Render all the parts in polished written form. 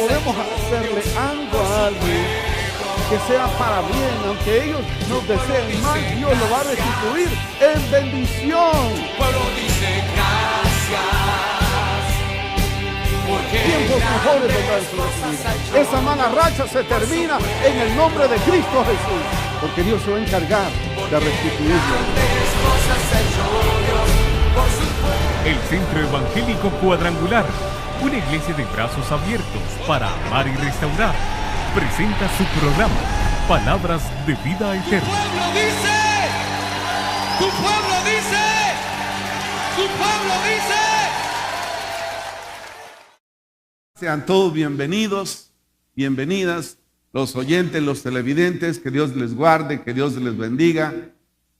podemos hacerle algo a alguien que sea para bien, aunque ellos nos deseen mal, Dios lo va a restituir en bendición. Pueblo dice gracias. Tiempos mejores vendrán sobre su vida. Esa mala racha se termina en el nombre de Cristo Jesús, porque Dios se va a encargar de restituirlo. El Centro Evangélico Cuadrangular, una iglesia de brazos abiertos para amar y restaurar, presenta su programa Palabras de Vida Eterna. Tu pueblo dice, tu pueblo dice. Sean todos bienvenidos, bienvenidas, los oyentes, los televidentes, que Dios les guarde, que Dios les bendiga.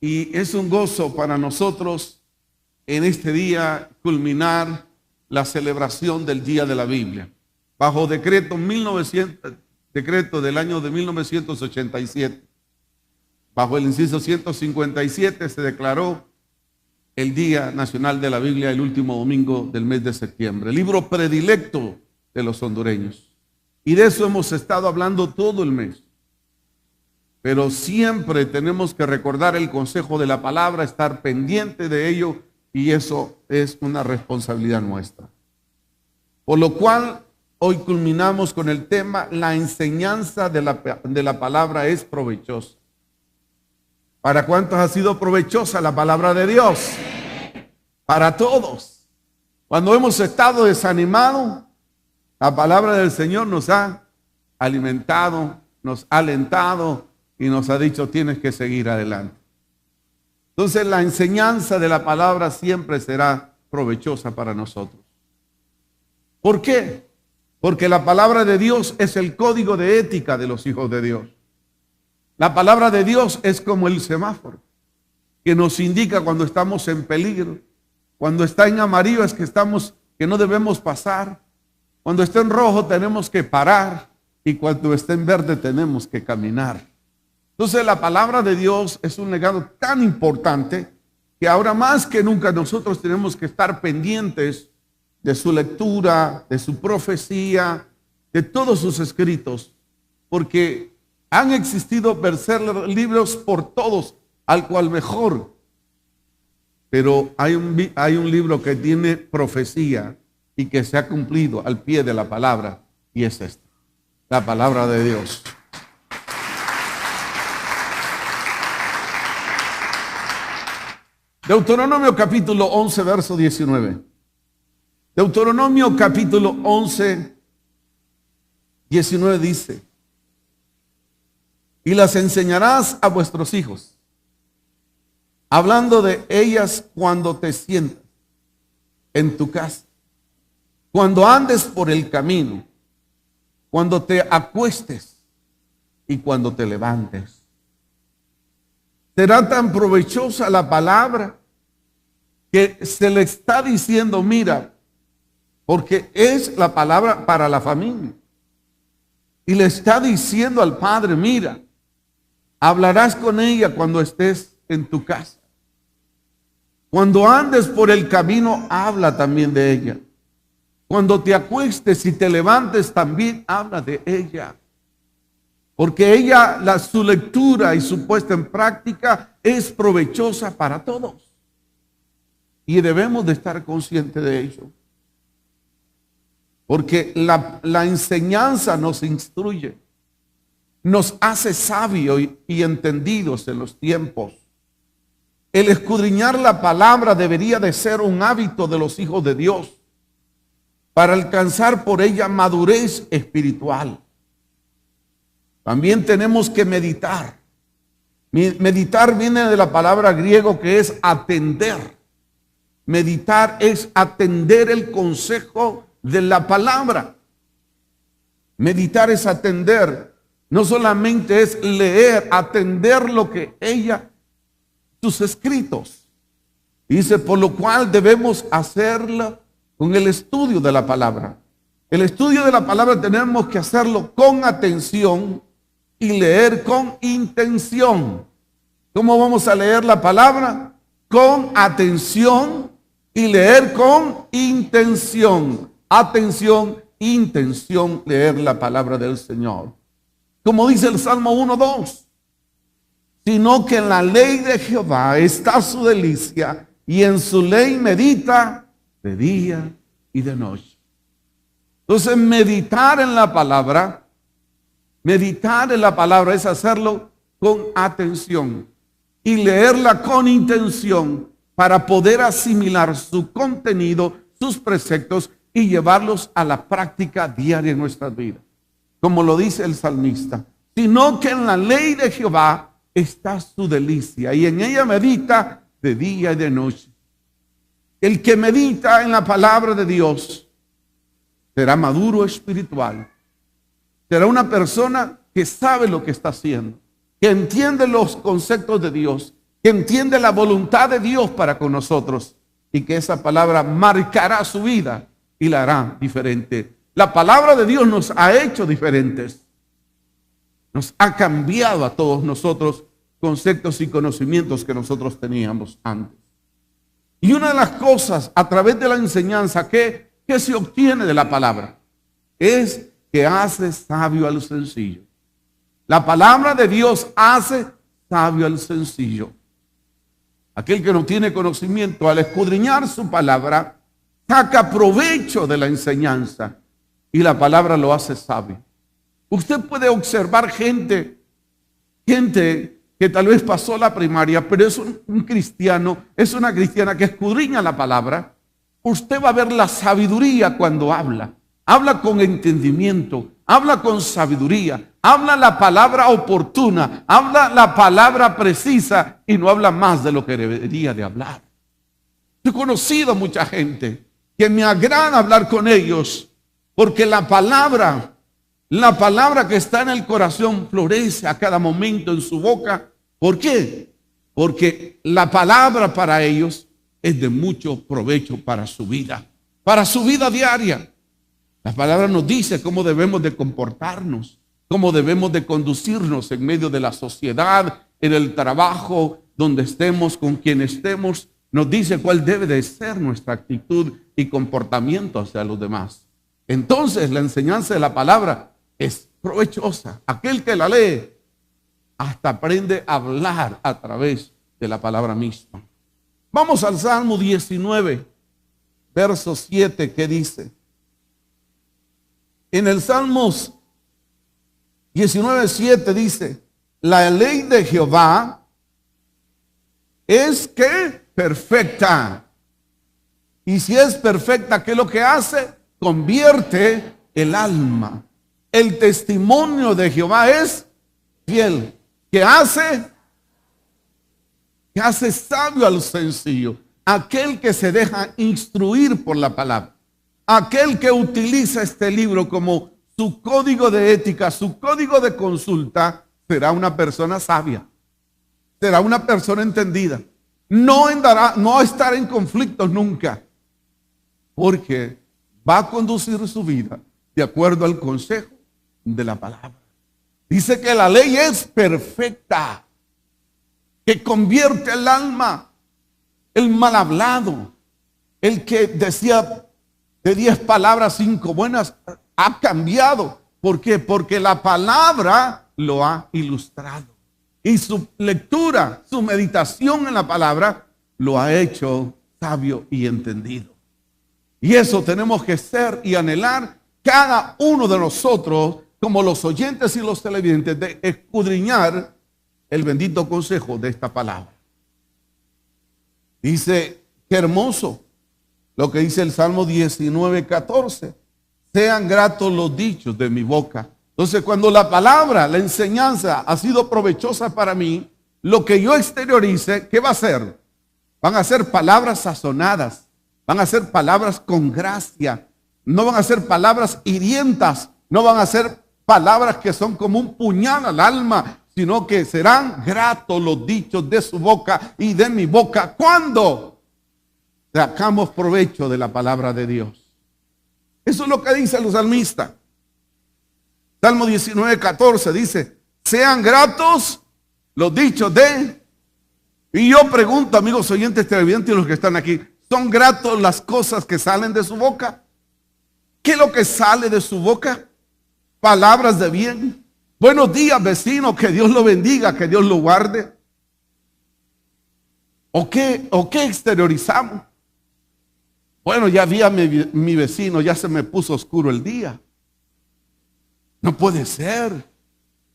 Y es un gozo para nosotros en este día culminar la celebración del Día de la Biblia. Bajo decreto del año de 1987, bajo el inciso 157 se declaró el Día Nacional de la Biblia el último domingo del mes de septiembre. Libro predilecto de los hondureños. Y de eso hemos estado hablando todo el mes. Pero siempre tenemos que recordar el consejo de la palabra, estar pendiente de ello, y eso es una responsabilidad nuestra. Por lo cual, hoy culminamos con el tema, la enseñanza de la palabra es provechosa. ¿Para cuántos ha sido provechosa la palabra de Dios? Para todos. Cuando hemos estado desanimados, la palabra del Señor nos ha alimentado, nos ha alentado y nos ha dicho, tienes que seguir adelante. Entonces la enseñanza de la palabra siempre será provechosa para nosotros. ¿Por qué? Porque la palabra de Dios es el código de ética de los hijos de Dios. La palabra de Dios es como el semáforo que nos indica cuando estamos en peligro. Cuando está en amarillo es que no debemos pasar. Cuando está en rojo tenemos que parar, y cuando está en verde tenemos que caminar. Entonces la palabra de Dios es un legado tan importante que ahora más que nunca nosotros tenemos que estar pendientes de su lectura, de su profecía, de todos sus escritos, porque han existido libros por todos, al cual mejor. Pero hay un libro que tiene profecía y que se ha cumplido al pie de la palabra, y es esta, la palabra de Dios. Deuteronomio capítulo 11, verso 19. Deuteronomio capítulo 11, 19 dice, y las enseñarás a vuestros hijos, hablando de ellas cuando te sientas en tu casa, cuando andes por el camino, cuando te acuestes y cuando te levantes. Será tan provechosa la palabra que se le está diciendo, mira, porque es la palabra para la familia. Y le está diciendo al padre, mira, hablarás con ella cuando estés en tu casa. Cuando andes por el camino, habla también de ella. Cuando te acuestes y te levantes, también habla de ella. Porque ella, su lectura y su puesta en práctica es provechosa para todos. Y debemos de estar conscientes de ello. Porque la enseñanza nos instruye, nos hace sabios y entendidos en los tiempos. El escudriñar la palabra debería de ser un hábito de los hijos de Dios, para alcanzar por ella madurez espiritual. También tenemos que meditar. Meditar viene de la palabra griego que es atender. Meditar es atender el consejo de la palabra. Meditar es atender. No solamente es leer, atender lo que ella, sus escritos. Dice, por lo cual debemos hacerlo con el estudio de la palabra. El estudio de la palabra tenemos que hacerlo con atención y leer con intención. ¿Cómo vamos a leer la palabra? Con atención y leer con intención. Atención intención leer la palabra del Señor. Como dice el Salmo 1:2, sino que en la ley de Jehová está su delicia, y en su ley medita de día y de noche. Entonces, meditar en la palabra es hacerlo con atención y leerla con intención para poder asimilar su contenido, sus preceptos y llevarlos a la práctica diaria en nuestras vidas. Como lo dice el salmista, sino que en la ley de Jehová está su delicia, y en ella medita de día y de noche. El que medita en la palabra de Dios será maduro espiritual. Será una persona que sabe lo que está haciendo, que entiende los conceptos de Dios, que entiende la voluntad de Dios para con nosotros, y que esa palabra marcará su vida y la hará diferente. La palabra de Dios nos ha hecho diferentes. Nos ha cambiado a todos nosotros conceptos y conocimientos que nosotros teníamos antes. Y una de las cosas a través de la enseñanza que se obtiene de la palabra es que hace sabio al sencillo. La palabra de Dios hace sabio al sencillo. Aquel que no tiene conocimiento, al escudriñar su palabra, saca provecho de la enseñanza y la palabra lo hace sabio. Usted puede observar gente que tal vez pasó la primaria, pero es un cristiano, es una cristiana que escudriña la palabra. Usted va a ver la sabiduría cuando habla. Habla con entendimiento, habla con sabiduría, habla la palabra oportuna, habla la palabra precisa y no habla más de lo que debería de hablar. Yo he conocido a mucha gente que me agrada hablar con ellos porque la palabra que está en el corazón florece a cada momento en su boca. ¿Por qué? Porque la palabra para ellos es de mucho provecho para su vida diaria. La palabra nos dice cómo debemos de comportarnos, cómo debemos de conducirnos en medio de la sociedad, en el trabajo, donde estemos, con quien estemos. Nos dice cuál debe de ser nuestra actitud y comportamiento hacia los demás. Entonces, la enseñanza de la palabra es provechosa. Aquel que la lee hasta aprende a hablar a través de la palabra misma. Vamos al Salmo 19, verso 7, que dice: en el Salmos 19:7 dice, la ley de Jehová es que perfecta. Y si es perfecta, ¿qué es lo que hace? Convierte el alma. El testimonio de Jehová es fiel. ¿Qué hace? Que hace sabio al sencillo. Aquel que se deja instruir por la palabra. Aquel que utiliza este libro como su código de ética, su código de consulta, será una persona sabia. Será una persona entendida. No estará en conflictos nunca. Porque va a conducir su vida de acuerdo al consejo de la palabra. Dice que la ley es perfecta, que convierte el alma. El mal hablado, el que decía de 10 palabras 5 buenas, ha cambiado. ¿Por qué? Porque la palabra lo ha ilustrado. Y su lectura, su meditación en la palabra, lo ha hecho sabio y entendido. Y eso tenemos que ser y anhelar cada uno de nosotros, como los oyentes y los televidentes, de escudriñar el bendito consejo de esta palabra. Dice, qué hermoso lo que dice el Salmo 19:14. Sean gratos los dichos de mi boca. Entonces, cuando la palabra, la enseñanza ha sido provechosa para mí, lo que yo exteriorice, ¿qué va a ser? Van a ser palabras sazonadas, van a ser palabras con gracia, no van a ser palabras hirientas, no van a ser palabras que son como un puñal al alma, sino que serán gratos los dichos de su boca y de mi boca. ¿Cuándo? Sacamos provecho de la palabra de Dios. Eso es lo que dice el salmista. Salmo 19:14 dice, sean gratos los dichos de... Y yo pregunto, amigos oyentes televidentes y los que están aquí, ¿son gratos las cosas que salen de su boca? ¿Qué es lo que sale de su boca? Palabras de bien. Buenos días, vecino, que Dios lo bendiga, que Dios lo guarde. ¿O qué exteriorizamos? Bueno, ya vi a mi vecino, ya se me puso oscuro el día. No puede ser.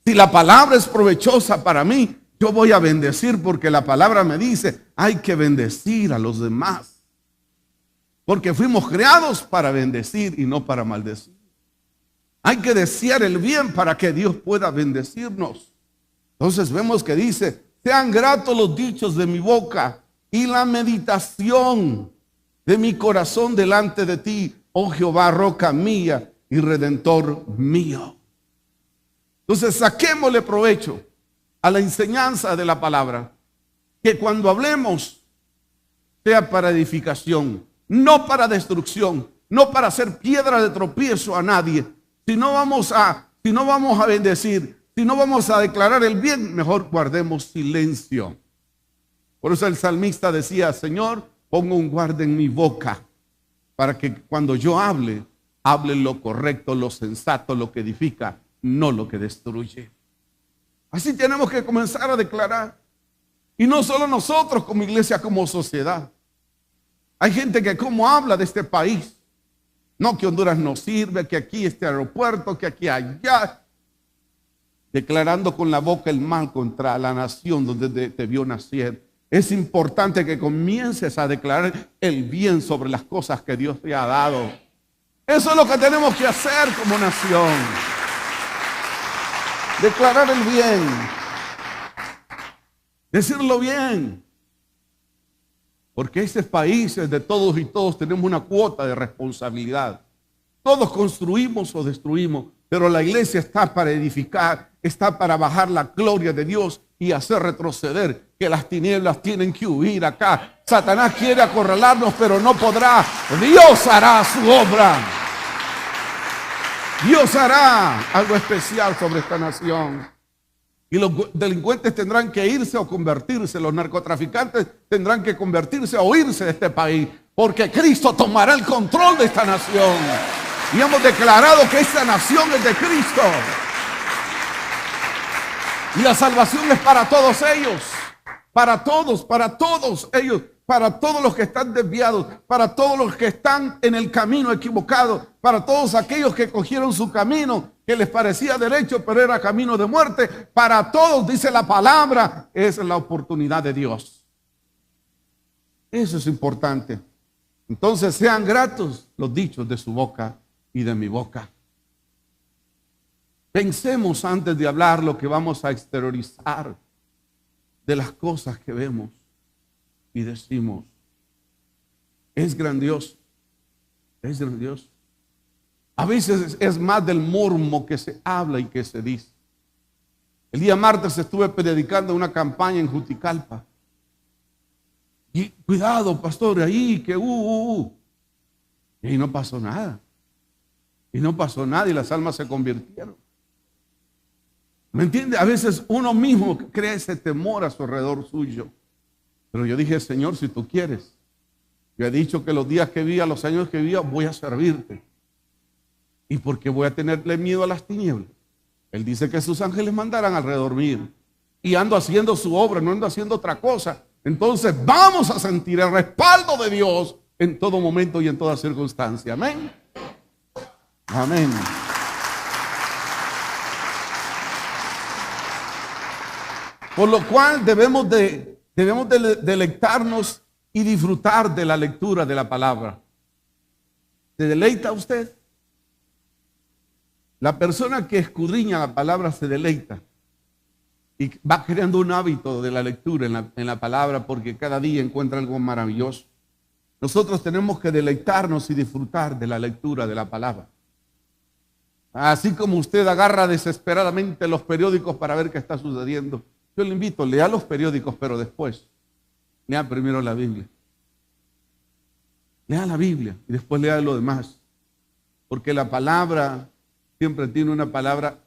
Si la palabra es provechosa para mí, yo voy a bendecir, porque la palabra me dice, hay que bendecir a los demás. Porque fuimos creados para bendecir y no para maldecir. Hay que desear el bien para que Dios pueda bendecirnos. Entonces vemos que dice, sean gratos los dichos de mi boca y la meditación de mi corazón delante de ti, oh Jehová, roca mía y redentor mío. Entonces saquémosle provecho a la enseñanza de la palabra, que cuando hablemos sea para edificación, no para destrucción, no para hacer piedra de tropiezo a nadie. Si no vamos a bendecir, si no vamos a declarar el bien, mejor guardemos silencio. Por eso el salmista decía, Señor, pongo un guarda en mi boca, para que cuando yo hable lo correcto, lo sensato, lo que edifica, no lo que destruye. Así tenemos que comenzar a declarar. Y no solo nosotros como iglesia, como sociedad. Hay gente que como habla de este país. No, que Honduras no sirve, que aquí este aeropuerto, que aquí allá. Declarando con la boca el mal contra la nación donde te vio nacer. Es importante que comiences a declarar el bien sobre las cosas que Dios te ha dado. Eso es lo que tenemos que hacer como nación. Declarar el bien. Decirlo bien. Porque este país es de todos y todos tenemos una cuota de responsabilidad. Todos construimos o destruimos, pero la iglesia está para edificar, está para bajar la gloria de Dios y hacer retroceder, que las tinieblas tienen que huir acá. Satanás quiere acorralarnos, pero no podrá. Dios hará su obra. Dios hará algo especial sobre esta nación. Y los delincuentes tendrán que irse o convertirse. Los narcotraficantes tendrán que convertirse o irse de este país. Porque Cristo tomará el control de esta nación. Y hemos declarado que esta nación es de Cristo. Y la salvación es para todos ellos. Para todos ellos. Para todos los que están desviados. Para todos los que están en el camino equivocado. Para todos aquellos que cogieron su camino que les parecía derecho, pero era camino de muerte. Para todos, dice la palabra, es la oportunidad de Dios. Eso es importante. Entonces sean gratos los dichos de su boca y de mi boca. Pensemos antes de hablar lo que vamos a exteriorizar de las cosas que vemos y decimos. Es grandioso. Es grandioso. A veces es más del mormo que se habla y que se dice. El día martes estuve predicando una campaña en Juticalpa. Y cuidado, pastor, ahí que Y no pasó nada. Y no pasó nada y las almas se convirtieron. ¿Me entiende? A veces uno mismo crea ese temor a su alrededor suyo. Pero yo dije, Señor, si tú quieres. Yo he dicho que los días que viva, los años que viva, voy a servirte. ¿Y por qué voy a tenerle miedo a las tinieblas? Él dice que sus ángeles mandarán alrededor mío. Y ando haciendo su obra, no ando haciendo otra cosa. Entonces vamos a sentir el respaldo de Dios en todo momento y en toda circunstancia. Amén. Amén. Por lo cual debemos de deleitarnos y disfrutar de la lectura de la palabra. ¿Se deleita usted? La persona que escudriña la palabra se deleita y va creando un hábito de la lectura en la palabra, porque cada día encuentra algo maravilloso. Nosotros tenemos que deleitarnos y disfrutar de la lectura de la palabra. Así como usted agarra desesperadamente los periódicos para ver qué está sucediendo, yo le invito, lea los periódicos, pero después lea primero la Biblia. Lea la Biblia y después lea lo demás, porque la palabra siempre tiene una palabra,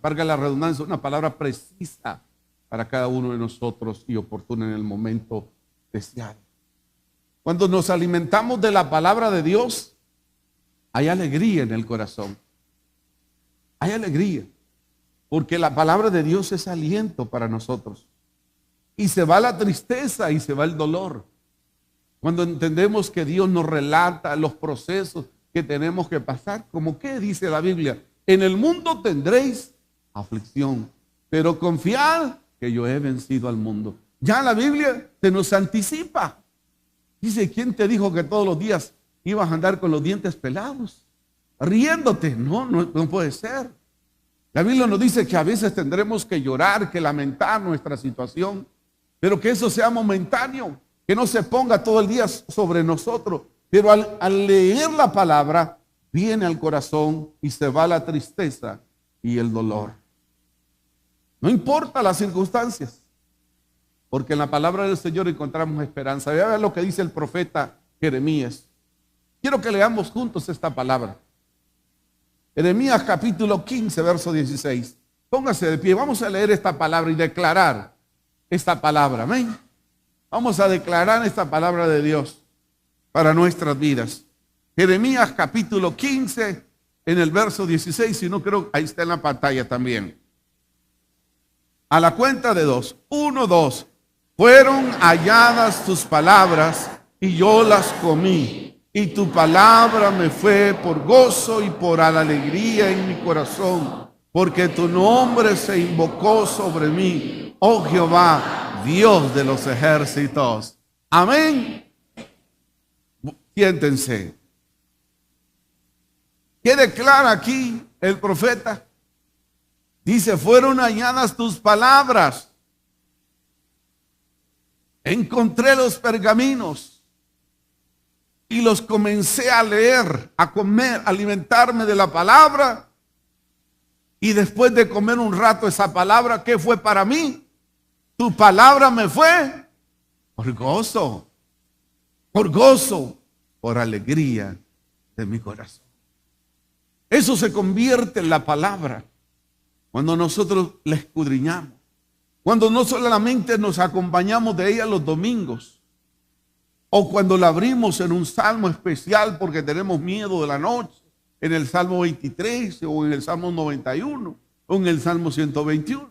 valga la redundancia, una palabra precisa para cada uno de nosotros y oportuna en el momento deseado. Cuando nos alimentamos de la palabra de Dios, hay alegría en el corazón. Hay alegría. Porque la palabra de Dios es aliento para nosotros. Y se va la tristeza y se va el dolor. Cuando entendemos que Dios nos relata los procesos que tenemos que pasar, como que dice la Biblia, en el mundo tendréis aflicción, pero confiad que yo he vencido al mundo. Ya la Biblia se nos anticipa. Dice, ¿quién te dijo que todos los días ibas a andar con los dientes pelados? Riéndote. No puede ser. La Biblia nos dice que a veces tendremos que llorar, que lamentar nuestra situación, pero que eso sea momentáneo, que no se ponga todo el día sobre nosotros. Pero al leer la palabra, viene al corazón y se va la tristeza y el dolor. No importa las circunstancias, porque en la palabra del Señor encontramos esperanza. Vea lo que dice el profeta Jeremías. Quiero que leamos juntos esta palabra. Jeremías capítulo 15, verso 16. Póngase de pie, vamos a leer esta palabra y declarar esta palabra. Amén. Vamos a declarar esta palabra de Dios para nuestras vidas. Jeremías capítulo 15, en el verso 16, si no creo, ahí está en la pantalla también. A la cuenta de 2, 1, 2. Fueron halladas tus palabras y yo las comí. Y tu palabra me fue por gozo y por alegría en mi corazón, porque tu nombre se invocó sobre mí, oh Jehová, Dios de los ejércitos. Amén. Siéntense. ¿Qué declara aquí el profeta? Dice, fueron halladas tus palabras. Encontré los pergaminos y los comencé a leer, a comer, a alimentarme de la palabra. Y después de comer un rato esa palabra, ¿qué fue para mí? Tu palabra me fue por gozo, por alegría de mi corazón. Eso se convierte en la palabra cuando nosotros la escudriñamos. Cuando no solamente nos acompañamos de ella los domingos, o cuando la abrimos en un salmo especial porque tenemos miedo de la noche, en el Salmo 23 o en el Salmo 91 o en el Salmo 121,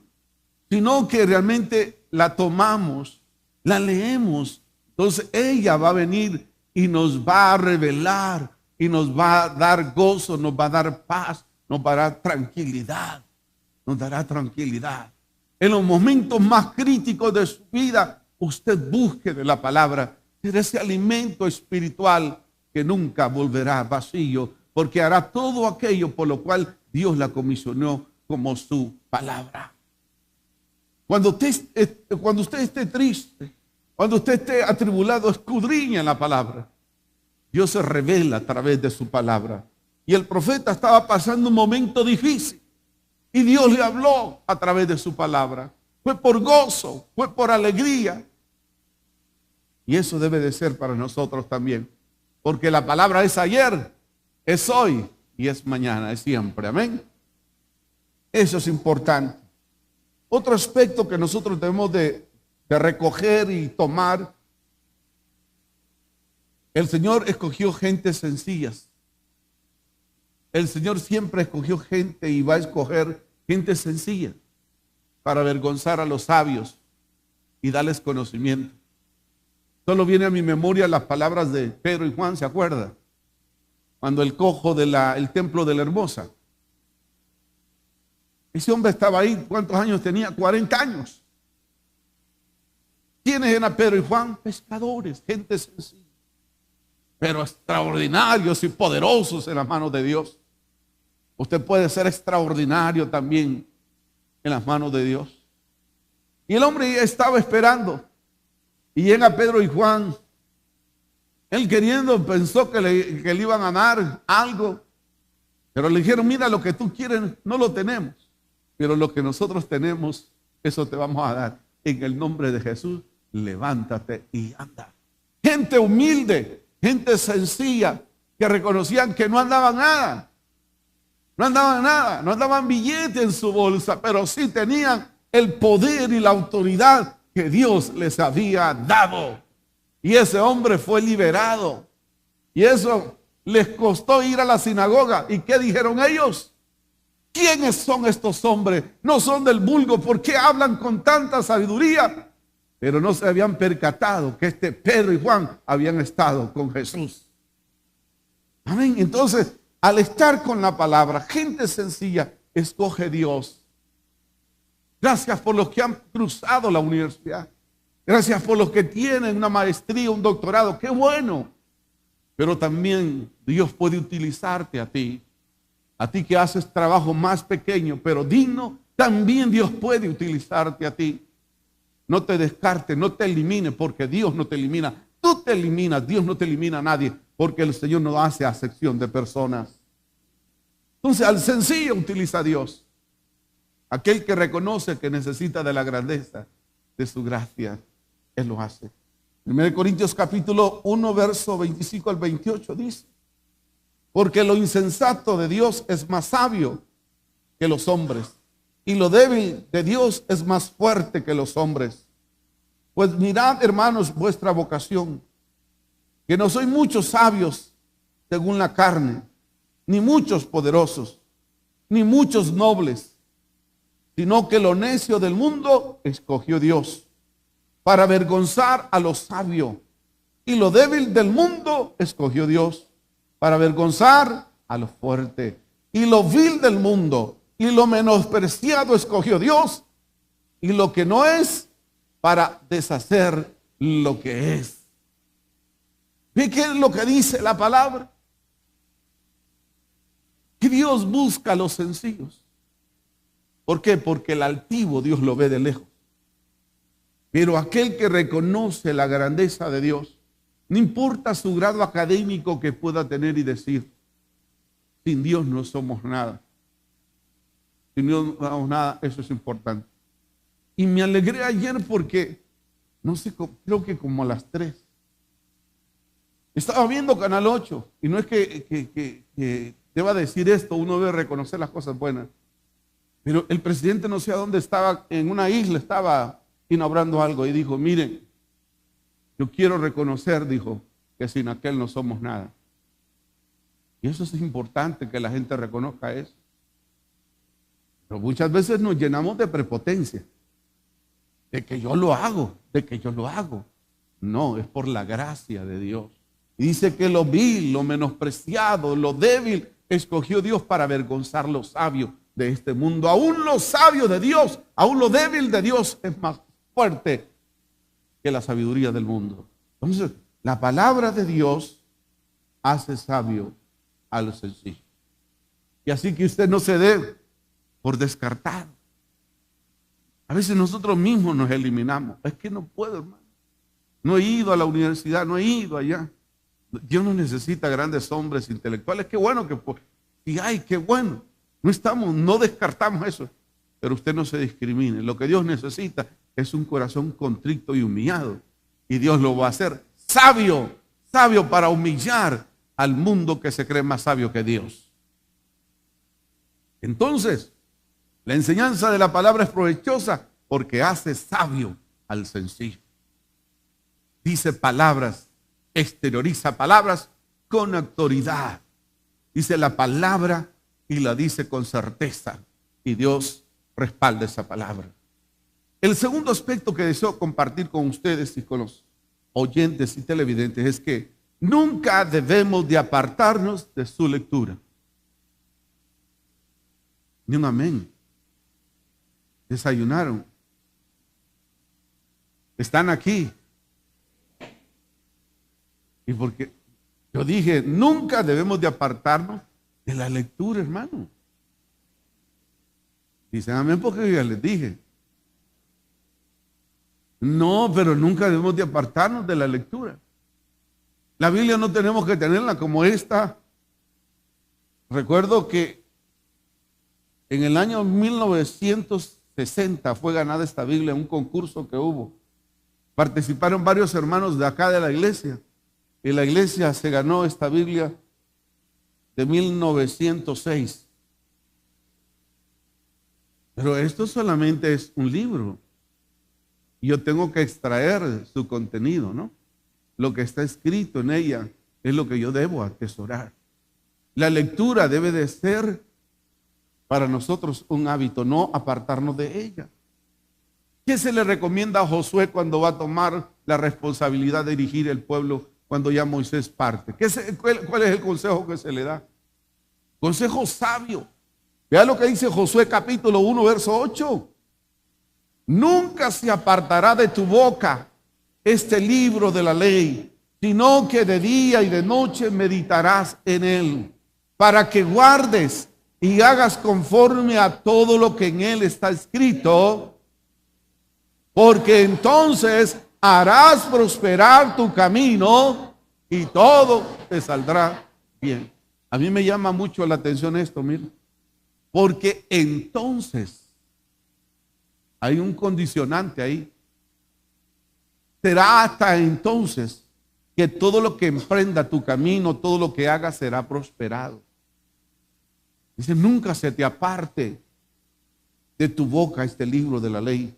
sino que realmente la tomamos, la leemos. Entonces ella va a venir y nos va a revelar y nos va a dar gozo, nos va a dar paz, nos va a dar tranquilidad, nos dará tranquilidad. En los momentos más críticos de su vida, usted busque de la palabra, será ese alimento espiritual que nunca volverá vacío, porque hará todo aquello por lo cual Dios la comisionó como su palabra. Cuando usted esté triste, cuando usted esté atribulado, escudriña la palabra. Dios se revela a través de su palabra. Y el profeta estaba pasando un momento difícil y Dios le habló a través de su palabra. Fue por gozo, fue por alegría. Y eso debe de ser para nosotros también, porque la palabra es ayer, es hoy y es mañana, es siempre. Amén. Eso es importante. Otro aspecto que nosotros debemos de recoger y tomar: el Señor escogió gentes sencillas. El Señor siempre escogió gente y va a escoger gente sencilla para avergonzar a los sabios y darles conocimiento. Solo viene a mi memoria las palabras de Pedro y Juan, ¿se acuerda? Cuando el cojo del templo de la Hermosa. Ese hombre estaba ahí, ¿cuántos años tenía? 40 años. ¿Quiénes eran Pedro y Juan? Pescadores, gente sencilla, pero extraordinarios y poderosos en las manos de Dios. Usted puede ser extraordinario también en las manos de Dios. Y el hombre ya estaba esperando. Y llega Pedro y Juan. Él queriendo, pensó que le iban a dar algo. Pero le dijeron, mira, lo que tú quieres no lo tenemos. Pero lo que nosotros tenemos, eso te vamos a dar. En el nombre de Jesús, levántate y anda. Gente humilde, gente sencilla, que reconocían que no andaban nada. No andaban nada, no andaban billete en su bolsa, pero sí tenían el poder y la autoridad que Dios les había dado. Y ese hombre fue liberado. Y eso les costó ir a la sinagoga. ¿Y qué dijeron ellos? ¿Quiénes son estos hombres? No son del vulgo. ¿Por qué hablan con tanta sabiduría? Pero no se habían percatado que Pedro y Juan habían estado con Jesús. Amén. Entonces, al estar con la palabra, gente sencilla escoge Dios. Gracias por los que han cruzado la universidad. Gracias por los que tienen una maestría, un doctorado. ¡Qué bueno! Pero también Dios puede utilizarte a ti. A ti que haces trabajo más pequeño, pero digno, también Dios puede utilizarte a ti. No te descartes, no te elimines, porque Dios no te elimina. Tú te eliminas, Dios no te elimina a nadie, porque el Señor no hace acepción de personas. Entonces, al sencillo utiliza a Dios. Aquel que reconoce que necesita de la grandeza de su gracia, Él lo hace. 1 Corintios capítulo 1, verso 25 al 28 dice: porque lo insensato de Dios es más sabio que los hombres, y lo débil de Dios es más fuerte que los hombres. Pues mirad, hermanos, vuestra vocación, que no sois muchos sabios según la carne, ni muchos poderosos, ni muchos nobles, sino que lo necio del mundo escogió Dios para avergonzar a lo sabio, y lo débil del mundo escogió Dios para avergonzar a lo fuerte, y lo vil del mundo y lo menospreciado escogió Dios, y lo que no es, para deshacer lo que es. ¿Ve qué es lo que dice la palabra? Que Dios busca a los sencillos. ¿Por qué? Porque el altivo Dios lo ve de lejos. Pero aquel que reconoce la grandeza de Dios, no importa su grado académico que pueda tener y decir, sin Dios no somos nada. Sin Dios no somos nada, eso es importante. Y me alegré ayer porque, no sé, creo que como a las 3. Estaba viendo Canal 8, y no es que deba decir esto, uno debe reconocer las cosas buenas. Pero el presidente no sé a dónde estaba, en una isla estaba inaugurando algo y dijo, miren, yo quiero reconocer, dijo, que sin aquel no somos nada. Y eso es importante, que la gente reconozca eso. Pero muchas veces nos llenamos de prepotencia, de que yo lo hago, de que yo lo hago. No, es por la gracia de Dios. Y dice que lo vil, lo menospreciado, lo débil, escogió Dios para avergonzar los sabios de este mundo. Aún los sabios de Dios, aún lo débil de Dios es más fuerte que la sabiduría del mundo. Entonces, la palabra de Dios hace sabio a los sencillos. Y así que usted no se dé por descartar. A veces nosotros mismos nos eliminamos. Es que no puedo, hermano. No he ido a la universidad, no he ido allá. Dios no necesita grandes hombres intelectuales. Qué bueno que y ay, qué bueno. No descartamos eso. Pero usted no se discrimine. Lo que Dios necesita es un corazón contrito y humillado. Y Dios lo va a hacer sabio, sabio para humillar al mundo que se cree más sabio que Dios. Entonces, la enseñanza de la palabra es provechosa porque hace sabio al sencillo. Dice palabras, exterioriza palabras con autoridad. Dice la palabra y la dice con certeza. Y Dios respalda esa palabra. El segundo aspecto que deseo compartir con ustedes y con los oyentes y televidentes es que nunca debemos de apartarnos de su lectura. Ni un amén. Desayunaron. Están aquí. Y porque yo dije, nunca debemos de apartarnos de la lectura, hermano. Dicen amén porque yo ya les dije. No, pero nunca debemos de apartarnos de la lectura. La Biblia no tenemos que tenerla como esta. Recuerdo que en el año 1960 fue ganada esta Biblia en un concurso que hubo. Participaron varios hermanos de acá de la iglesia. Y la iglesia se ganó esta Biblia de 1906. Pero esto solamente es un libro. Yo tengo que extraer su contenido, ¿no? Lo que está escrito en ella es lo que yo debo atesorar. La lectura debe de ser para nosotros un hábito, no apartarnos de ella. ¿Qué se le recomienda a Josué cuando va a tomar la responsabilidad de dirigir el pueblo cuando ya Moisés parte? ¿Cuál es el consejo que se le da? Consejo sabio. Vea lo que dice Josué capítulo 1, verso 8. Nunca se apartará de tu boca este libro de la ley, sino que de día y de noche meditarás en él, para que guardes y hagas conforme a todo lo que en él está escrito, porque entonces harás prosperar tu camino y todo te saldrá bien. A mí me llama mucho la atención esto, mire, porque entonces hay un condicionante ahí. Será hasta entonces que todo lo que emprenda tu camino, todo lo que hagas será prosperado. Dice, nunca se te aparte de tu boca este libro de la ley,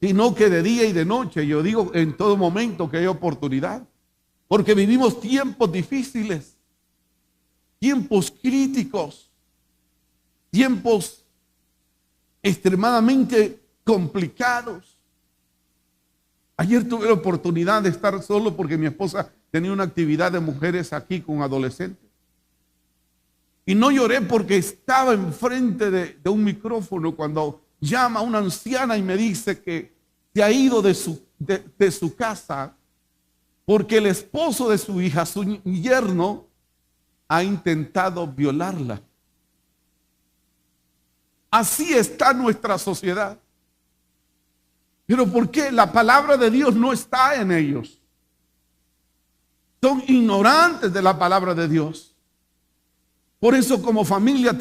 sino que de día y de noche, yo digo en todo momento que hay oportunidad, porque vivimos tiempos difíciles, tiempos críticos, tiempos extremadamente complicados. Ayer tuve la oportunidad de estar solo porque mi esposa tenía una actividad de mujeres aquí con adolescentes. Y no lloré porque estaba enfrente de un micrófono cuando llama una anciana y me dice que se ha ido de su casa porque el esposo de su hija, su yerno, ha intentado violarla. Así está nuestra sociedad. Pero ¿por qué? La palabra de Dios no está en ellos. Son ignorantes de la palabra de Dios. Por eso como familia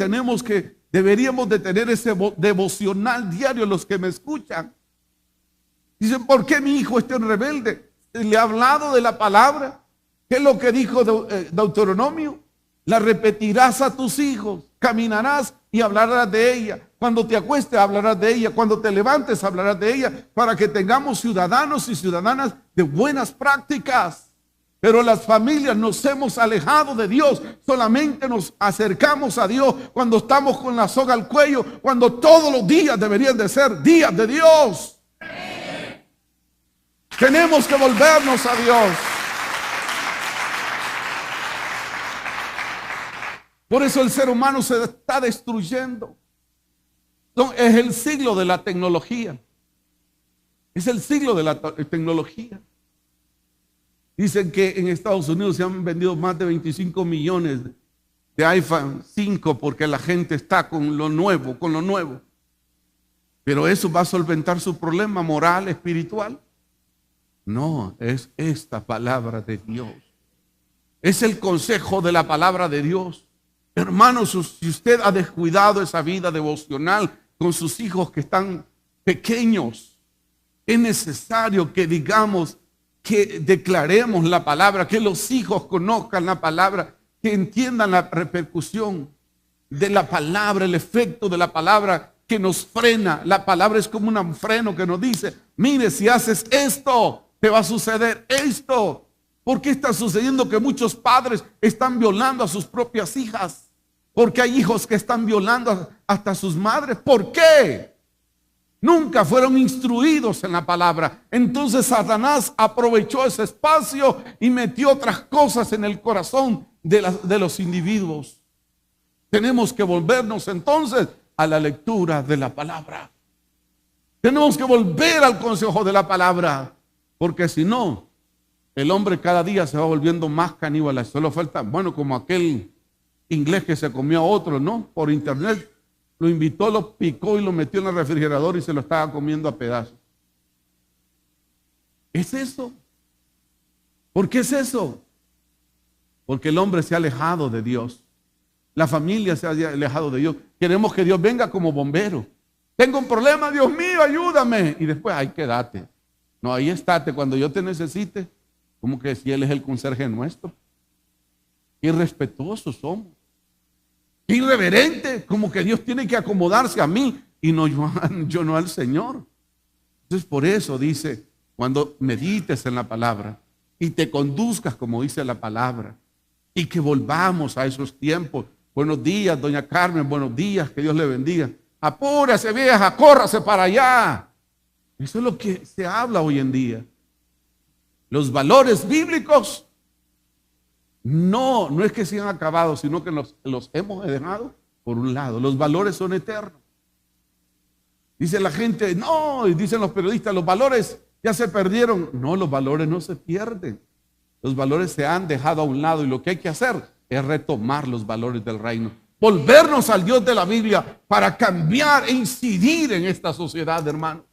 deberíamos de tener ese devocional diario. Los que me escuchan dicen, ¿por qué mi hijo es tan rebelde? ¿Le ha hablado de la palabra? ¿Qué es lo que dijo Deuteronomio? La repetirás a tus hijos, caminarás y hablarás de ella. Cuando te acuestes hablarás de ella, cuando te levantes hablarás de ella, para que tengamos ciudadanos y ciudadanas de buenas prácticas. Pero las familias nos hemos alejado de Dios, solamente nos acercamos a Dios cuando estamos con la soga al cuello, cuando todos los días deberían de ser días de Dios. Tenemos que volvernos a Dios. Por eso el ser humano se está destruyendo. Es el siglo de la tecnología. Es el siglo de la tecnología. Dicen que en Estados Unidos se han vendido más de 25 millones de iPhone 5 porque la gente está con lo nuevo, Pero eso va a solventar su problema moral, espiritual. No, es esta palabra de Dios. Es el consejo de la palabra de Dios. Hermanos, si usted ha descuidado esa vida devocional con sus hijos que están pequeños, es necesario que digamos, que declaremos la palabra, que los hijos conozcan la palabra, que entiendan la repercusión de la palabra, el efecto de la palabra que nos frena. La palabra es como un freno que nos dice, mire, si haces esto, te va a suceder esto. ¿Por qué está sucediendo que muchos padres están violando a sus propias hijas? Porque hay hijos que están violando hasta a sus madres. ¿Por qué? Nunca fueron instruidos en la palabra. Entonces Satanás aprovechó ese espacio y metió otras cosas en el corazón de los individuos. Tenemos que volvernos entonces a la lectura de la palabra. Tenemos que volver al consejo de la palabra. Porque si no, el hombre cada día se va volviendo más caníbal. Solo falta, bueno, como aquel inglés que se comió a otro, ¿no? Por internet. Lo invitó, lo picó y lo metió en el refrigerador y se lo estaba comiendo a pedazos. ¿Es eso? ¿Por qué es eso? Porque el hombre se ha alejado de Dios. La familia se ha alejado de Dios. Queremos que Dios venga como bombero. Tengo un problema, Dios mío, ayúdame. Y después, ay, quédate. No, ahí estate cuando yo te necesite. Como que si Él es el conserje nuestro. Qué irrespetuosos somos. Qué irreverente, como que Dios tiene que acomodarse a mí y no yo no al Señor. Entonces por eso dice, cuando medites en la palabra y te conduzcas como dice la palabra, y que volvamos a esos tiempos. Buenos días, doña Carmen, buenos días, que Dios le bendiga. Apúrese, vieja, córrase para allá. Eso es lo que se habla hoy en día. Los valores bíblicos no es que se han acabado, sino que los hemos dejado por un lado. Los valores son eternos. Dice la gente, no, y dicen los periodistas, los valores ya se perdieron. No, los valores no se pierden. Los valores se han dejado a un lado y lo que hay que hacer es retomar los valores del reino. Volvernos al Dios de la Biblia para cambiar e incidir en esta sociedad, hermano.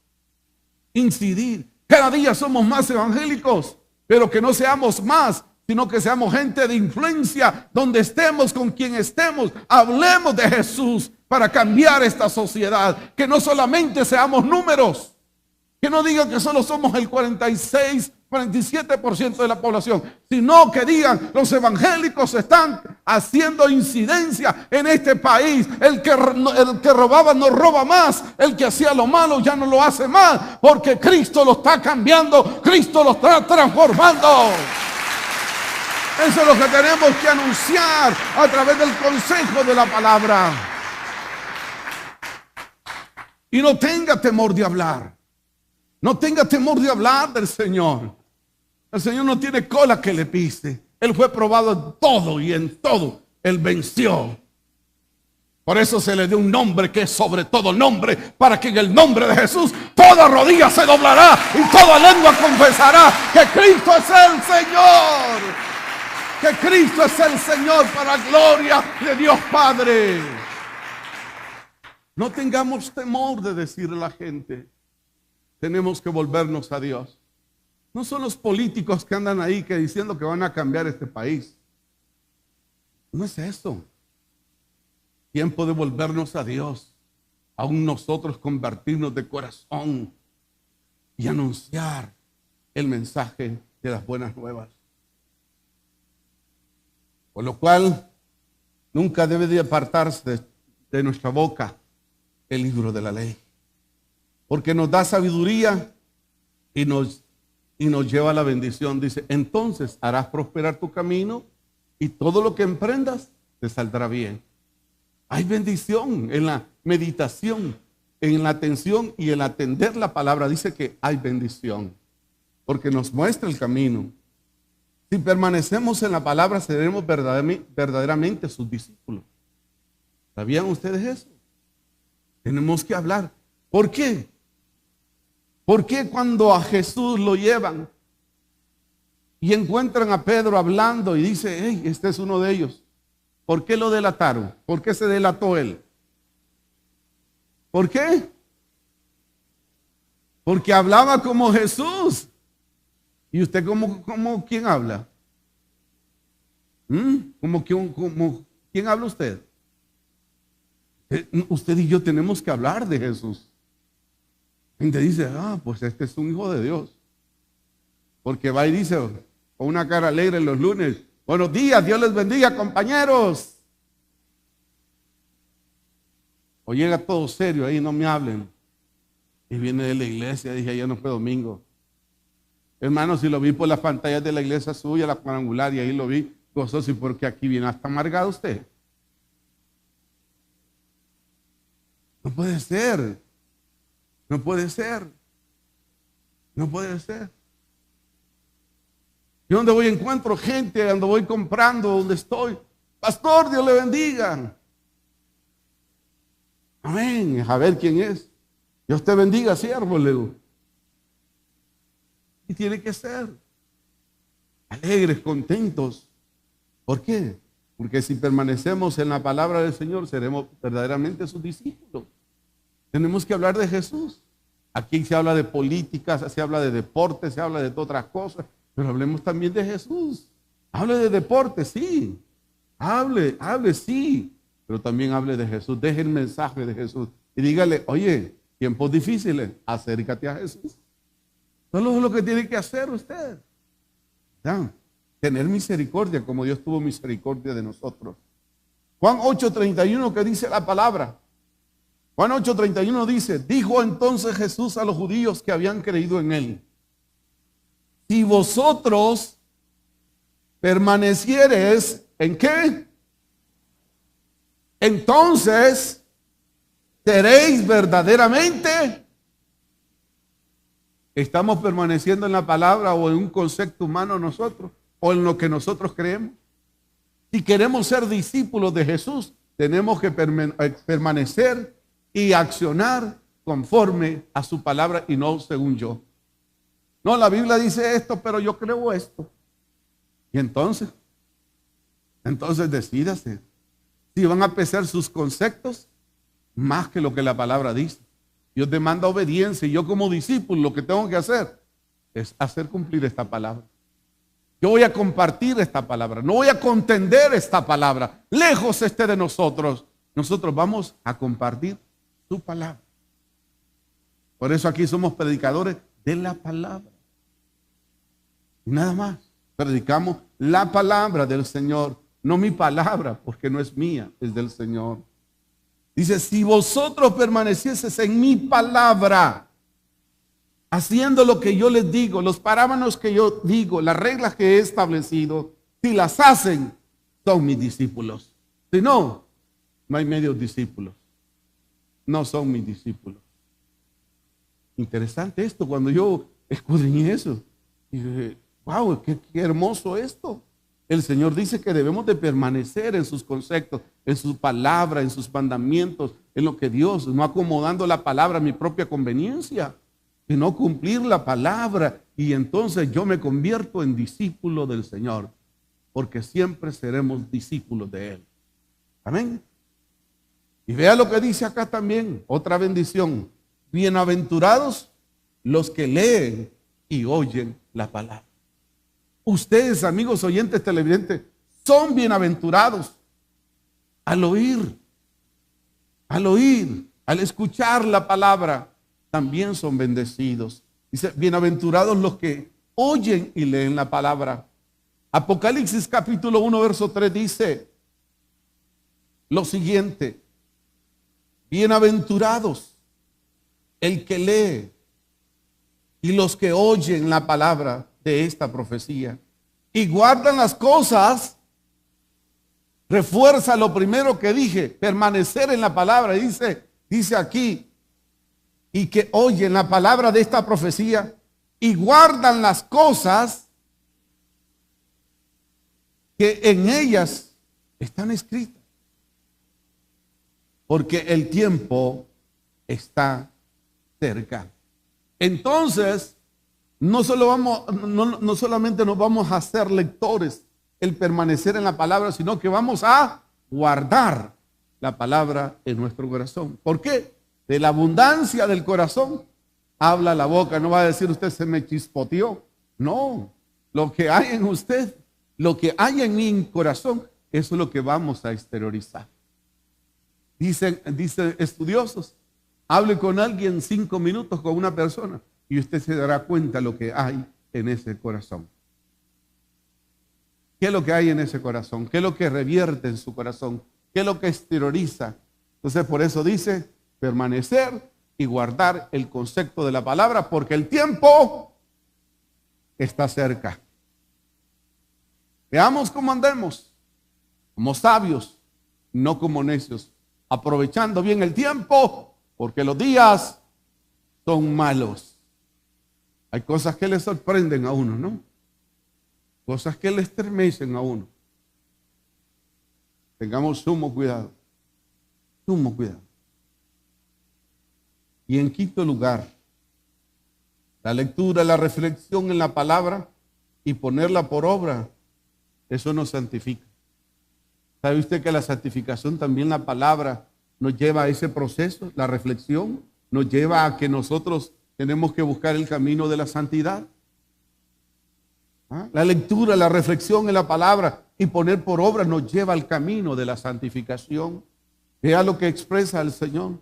Incidir. Cada día somos más evangélicos, pero que no seamos más, sino que seamos gente de influencia, donde estemos, con quien estemos, hablemos de Jesús para cambiar esta sociedad. Que no solamente seamos números, que no digan que solo somos el 47% de la población, sino que digan, los evangélicos están haciendo incidencia en este país. El que robaba no roba más, el que hacía lo malo ya no lo hace más, porque Cristo lo está cambiando, Cristo lo está transformando. Eso es lo que tenemos que anunciar a través del consejo de la palabra. Y no tenga temor de hablar. No tenga temor de hablar del Señor. El Señor no tiene cola que le pise. Él fue probado en todo y en todo Él venció. Por eso se le dio un nombre que es sobre todo nombre, para que en el nombre de Jesús toda rodilla se doblará y toda lengua confesará que Cristo es el Señor. Que Cristo es el Señor, para gloria de Dios Padre. No tengamos temor de decirle a la gente. Tenemos que volvernos a Dios. No son los políticos que andan ahí que diciendo que van a cambiar este país. No es eso. Tiempo de volvernos a Dios. Aún nosotros convertirnos de corazón y anunciar el mensaje de las buenas nuevas. Por lo cual, nunca debe de apartarse de nuestra boca el libro de la ley. Porque nos da sabiduría y nos lleva a la bendición. Dice, entonces harás prosperar tu camino y todo lo que emprendas te saldrá bien. Hay bendición en la meditación, en la atención y en atender la palabra. Dice que hay bendición porque nos muestra el camino. Si permanecemos en la palabra, seremos verdaderamente sus discípulos. ¿Sabían ustedes eso? Tenemos que hablar. ¿Por qué? ¿Por qué cuando a Jesús lo llevan y encuentran a Pedro hablando y dice, hey, este es uno de ellos? ¿Por qué lo delataron? ¿Por qué se delató él? ¿Por qué? Porque hablaba como Jesús. ¿Y usted como quién habla? ¿Quién habla usted? Usted y yo tenemos que hablar de Jesús. Gente dice, pues este es un hijo de Dios. Porque va y dice, con una cara alegre los lunes, buenos días, Dios les bendiga, compañeros. O llega todo serio ahí, no me hablen. Y viene de la iglesia, dije, ayer no fue domingo. Hermano, si lo vi por las pantallas de la iglesia suya, la cuadrangular, y ahí lo vi gozoso, y porque aquí viene hasta amargado usted. No puede ser. No puede ser. No puede ser. Yo donde voy encuentro gente, donde voy comprando, donde estoy. Pastor, Dios le bendiga. Amén. A ver quién es. Dios te bendiga, siervo, le digo. Y tiene que ser alegres, contentos. ¿Por qué? Porque si permanecemos en la palabra del Señor, seremos verdaderamente sus discípulos. Tenemos que hablar de Jesús. Aquí se habla de política, se habla de deporte, se habla de otras cosas, pero hablemos también de Jesús. Hable de deporte, sí. Hable, sí. Pero también hable de Jesús. Deje el mensaje de Jesús. Y dígale, oye, tiempos difíciles, acércate a Jesús. Solo es lo que tiene que hacer usted. ¿Ya? Tener misericordia como Dios tuvo misericordia de nosotros. Juan 8:31, que dice la palabra. Juan 8:31 dice, dijo entonces Jesús a los judíos que habían creído en él, si vosotros permaneciereis ¿En qué? Entonces, seréis verdaderamente. ¿Estamos permaneciendo en la palabra o en un concepto humano nosotros? ¿O en lo que nosotros creemos? Si queremos ser discípulos de Jesús, tenemos que permanecer y accionar conforme a su palabra y no según yo. No, la Biblia dice esto, pero yo creo esto. Y entonces decídase. Si van a pesar sus conceptos más que lo que la palabra dice. Dios demanda obediencia y yo como discípulo lo que tengo que hacer es hacer cumplir esta palabra. Yo voy a compartir esta palabra, no voy a contender esta palabra. Lejos esté de nosotros. Nosotros vamos a compartir su palabra. Por eso aquí somos predicadores de la palabra. Y nada más. Predicamos la palabra del Señor, no mi palabra, porque no es mía, es del Señor. Dice, si vosotros permanecieseis en mi palabra, haciendo lo que yo les digo, los parámetros que yo digo, las reglas que he establecido, si las hacen, son mis discípulos. Si no, no hay medios discípulos. No son mis discípulos. Interesante esto, cuando yo escudriñé eso. Y dije, wow, qué hermoso esto. El Señor dice que debemos de permanecer en sus conceptos, en su palabra, en sus mandamientos, en lo que Dios, no acomodando la palabra a mi propia conveniencia, sino cumplir la palabra. Y entonces yo me convierto en discípulo del Señor, porque siempre seremos discípulos de Él. Amén. Y vea lo que dice acá también, otra bendición. Bienaventurados los que leen y oyen la palabra. Ustedes, amigos oyentes televidentes, son bienaventurados al oír, al escuchar la palabra, también son bendecidos. Dice, bienaventurados los que oyen y leen la palabra. Apocalipsis capítulo 1, verso 3 dice lo siguiente: bienaventurados el que lee y los que oyen la palabra de esta profecía y guardan las cosas. Refuerza lo primero que dije, permanecer en la palabra. Dice aquí, y que oyen la palabra de esta profecía y guardan las cosas que en ellas están escritas, porque el tiempo está cerca. Entonces, no solamente nos vamos a hacer lectores, el permanecer en la palabra, sino que vamos a guardar la palabra en nuestro corazón. ¿Por qué? De la abundancia del corazón habla la boca. No va a decir usted se me chispoteó. No, lo que hay en usted, lo que hay en mi corazón, eso es lo que vamos a exteriorizar. Dicen estudiosos, hable con alguien 5 minutos con una persona y usted se dará cuenta lo que hay en ese corazón. ¿Qué es lo que hay en ese corazón? ¿Qué es lo que revierte en su corazón? ¿Qué es lo que exterioriza? Entonces por eso dice permanecer y guardar el concepto de la palabra, porque el tiempo está cerca. Veamos cómo andemos, como sabios, no como necios, aprovechando bien el tiempo, porque los días son malos. Hay cosas que le sorprenden a uno, ¿no? Cosas que le estremecen a uno. Tengamos sumo cuidado. Sumo cuidado. Y en quinto lugar, la lectura, la reflexión en la palabra y ponerla por obra, eso nos santifica. ¿Sabe usted que la santificación también, la palabra, nos lleva a ese proceso? La reflexión nos lleva a que nosotros tenemos que buscar el camino de la santidad. La lectura, la reflexión en la palabra y poner por obra nos lleva al camino de la santificación. Vea lo que expresa el Señor.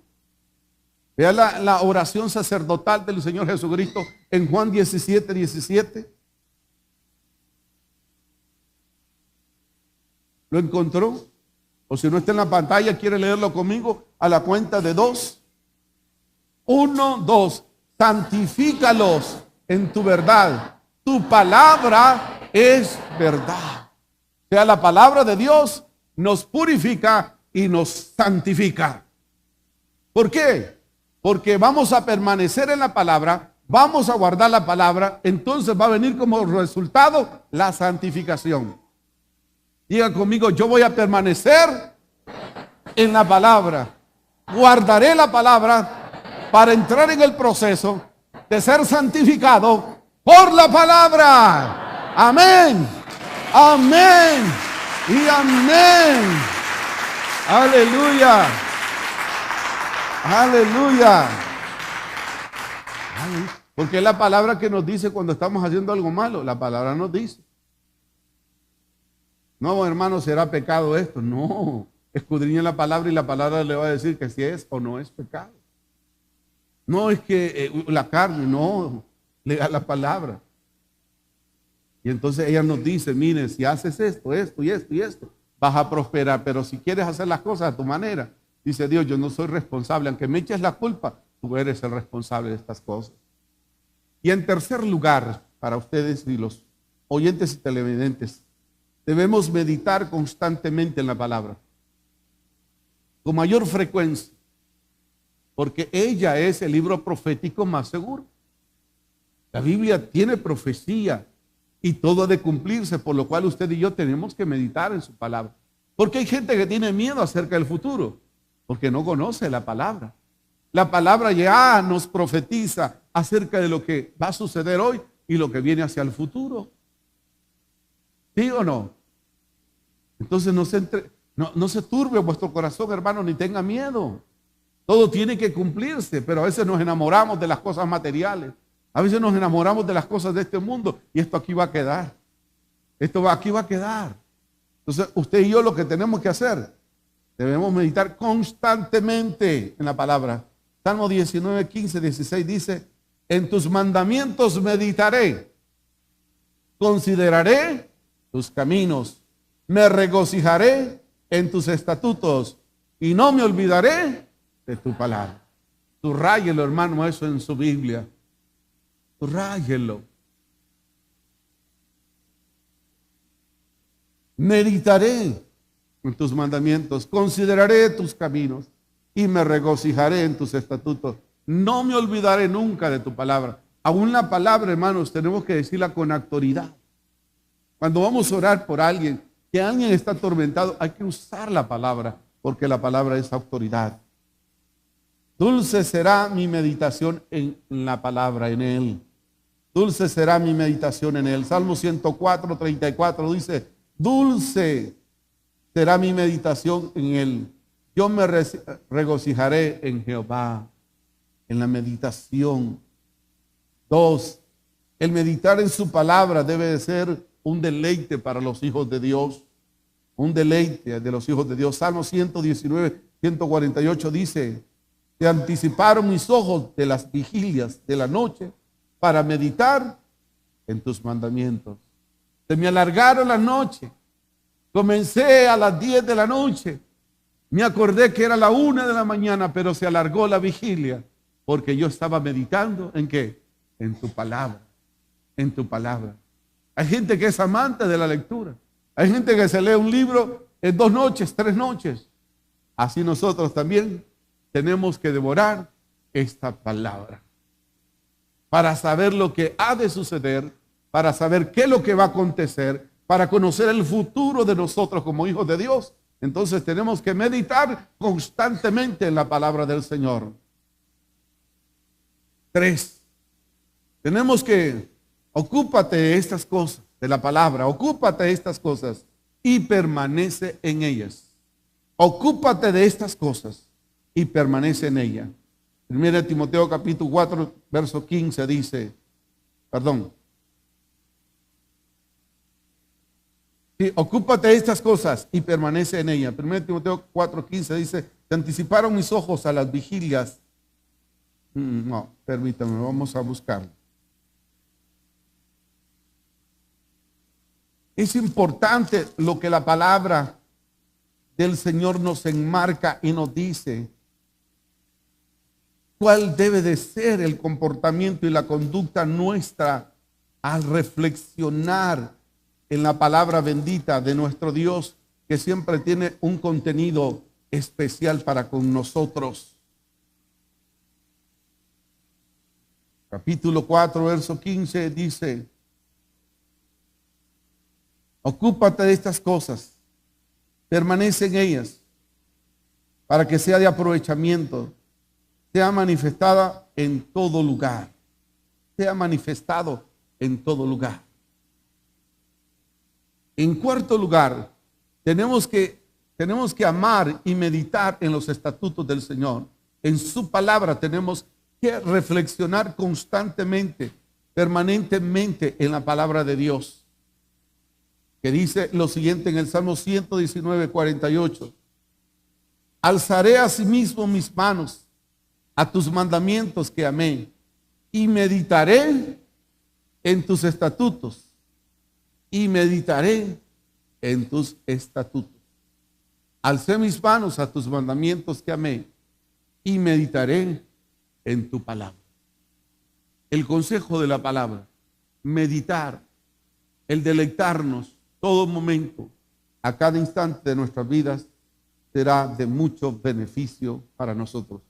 Vea la oración sacerdotal del Señor Jesucristo en Juan 17, 17. ¿Lo encontró? O si no está en la pantalla, quiere leerlo conmigo a la cuenta de 2. 1, 2. Santifícalos en tu verdad. Tu palabra es verdad. O sea, la palabra de Dios nos purifica y nos santifica. ¿Por qué? Porque vamos a permanecer en la palabra, vamos a guardar la palabra, entonces va a venir como resultado la santificación. Diga conmigo, yo voy a permanecer en la palabra, guardaré la palabra para entrar en el proceso de ser santificado por la palabra. Amén, amén y amén. Aleluya, aleluya. Porque es la palabra que nos dice cuando estamos haciendo algo malo. La palabra nos dice. No, hermano, ¿será pecado esto? No. Escudriña la palabra y la palabra le va a decir que si es o no es pecado. No es que la carne, no. Lea la palabra. Y entonces ella nos dice, mire, si haces esto, esto y esto y esto, vas a prosperar. Pero si quieres hacer las cosas a tu manera, dice Dios, yo no soy responsable. Aunque me eches la culpa, tú eres el responsable de estas cosas. Y en tercer lugar, para ustedes y los oyentes y televidentes, debemos meditar constantemente en la palabra, con mayor frecuencia, porque ella es el libro profético más seguro. La Biblia tiene profecía y todo ha de cumplirse, por lo cual usted y yo tenemos que meditar en su palabra. Porque hay gente que tiene miedo acerca del futuro, porque no conoce la palabra. La palabra ya nos profetiza acerca de lo que va a suceder hoy y lo que viene hacia el futuro. ¿Sí o no? Entonces no se turbe vuestro corazón, hermano, ni tenga miedo. Todo tiene que cumplirse, pero a veces nos enamoramos de las cosas materiales. A veces nos enamoramos de las cosas de este mundo y esto aquí va a quedar. Aquí va a quedar. Entonces usted y yo lo que tenemos que hacer, debemos meditar constantemente en la palabra. Salmo 19, 15, 16 dice, en tus mandamientos meditaré, consideraré tus caminos, me regocijaré en tus estatutos y no me olvidaré de tu palabra. Subrayelo, hermano, eso en su Biblia. Subrayelo. Meditaré en tus mandamientos, consideraré tus caminos y me regocijaré en tus estatutos. No me olvidaré nunca de tu palabra. Aún la palabra, hermanos, tenemos que decirla con autoridad. Cuando vamos a orar por alguien, que alguien está atormentado, hay que usar la palabra, porque la palabra es autoridad. Dulce será mi meditación en la palabra, en él. Dulce será mi meditación en él. Salmo 104, 34 dice, dulce será mi meditación en él. Yo me regocijaré en Jehová, en la meditación. 2, el meditar en su palabra debe de ser un deleite para los hijos de Dios. Un deleite de los hijos de Dios. Salmo 119, 148 dice, se anticiparon mis ojos de las vigilias de la noche para meditar en tus mandamientos. Se me alargaron la noche. Comencé a las 10 de la noche. Me acordé que era la 1 de la mañana, pero se alargó la vigilia porque yo estaba meditando ¿en qué? En tu palabra. En tu palabra. Hay gente que es amante de la lectura. Hay gente que se lee un libro en 2 noches, 3 noches. Así nosotros también tenemos que devorar esta palabra para saber lo que ha de suceder, para saber qué es lo que va a acontecer, para conocer el futuro de nosotros como hijos de Dios. Entonces tenemos que meditar constantemente en la palabra del Señor. 3, tenemos que ocúpate de estas cosas, de la palabra, ocúpate de estas cosas y permanece en ellas. Ocúpate de estas cosas y permanece en ellas. 1 Timoteo capítulo 4, verso 15 dice, sí, ocúpate de estas cosas y permanece en ellas. 1 Timoteo 4, 15 dice, se anticiparon mis ojos a las vigilias. No, permítame, vamos a buscarlo. Es importante lo que la palabra del Señor nos enmarca y nos dice cuál debe de ser el comportamiento y la conducta nuestra al reflexionar en la palabra bendita de nuestro Dios, que siempre tiene un contenido especial para con nosotros. Capítulo 4, verso 15 dice: ocúpate de estas cosas, permanece en ellas, para que sea de aprovechamiento, sea manifestada en todo lugar, sea manifestado en todo lugar. En cuarto lugar, tenemos que amar y meditar en los estatutos del Señor. En su palabra tenemos que reflexionar constantemente, permanentemente en la palabra de Dios, que dice lo siguiente en el Salmo 119, 48. Alzaré asimismo mis manos a tus mandamientos que amé, y meditaré en tus estatutos, y meditaré en tus estatutos. Alcé mis manos a tus mandamientos que amé, y meditaré en tu palabra. El consejo de la palabra, meditar, el deleitarnos todo momento, a cada instante de nuestras vidas, será de mucho beneficio para nosotros.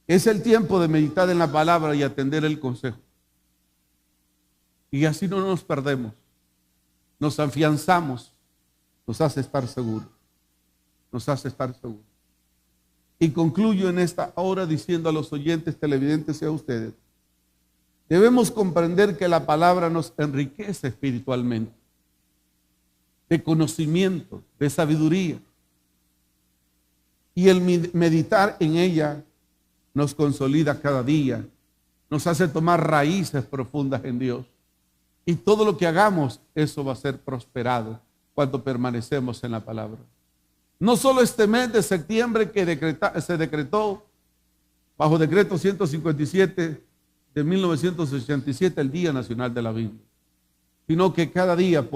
Es el tiempo de meditar en la palabra y atender el consejo. Y así no nos perdemos, nos afianzamos, nos hace estar seguros, nos hace estar seguros. Y concluyo en esta hora diciendo a los oyentes, televidentes y a ustedes, debemos comprender que la palabra nos enriquece espiritualmente, de conocimiento, de sabiduría. Y el meditar en ella nos consolida cada día, nos hace tomar raíces profundas en Dios. Y todo lo que hagamos, eso va a ser prosperado cuando permanecemos en la palabra. No solo este mes de septiembre que se decretó bajo decreto 157 de 1987 el Día Nacional de la Biblia, sino que cada día